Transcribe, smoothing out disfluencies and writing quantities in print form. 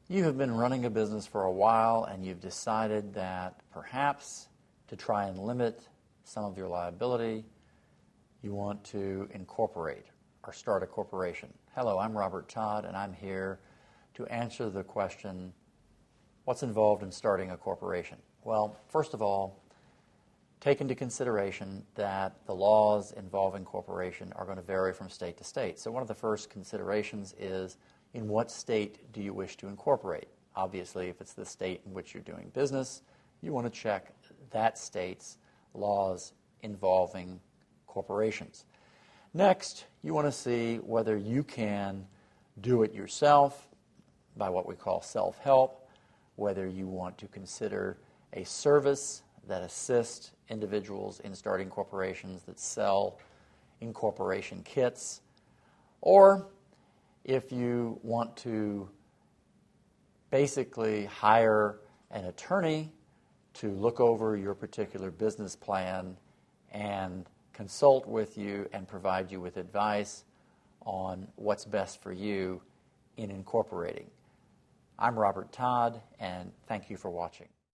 You have been running a business for a while and you've decided that perhaps to try and limit some of your liability, you want to incorporate or start a corporation. Hello, I'm Robert Todd and I'm here to answer the question, what's involved in starting a corporation? Well, first of all, take into consideration that the laws involving corporation are going to vary from state to state. So one of the first considerations is, in what state do you wish to incorporate? Obviously, if it's the state in which you're doing business, you want to check that state's laws involving corporations. Next, you want to see whether you can do it yourself by what we call self-help, whether you want to consider a service that assists individuals in starting corporations that sell incorporation kits, or if you want to basically hire an attorney to look over your particular business plan and consult with you and provide you with advice on what's best for you in incorporating. I'm Robert Todd, and thank you for watching.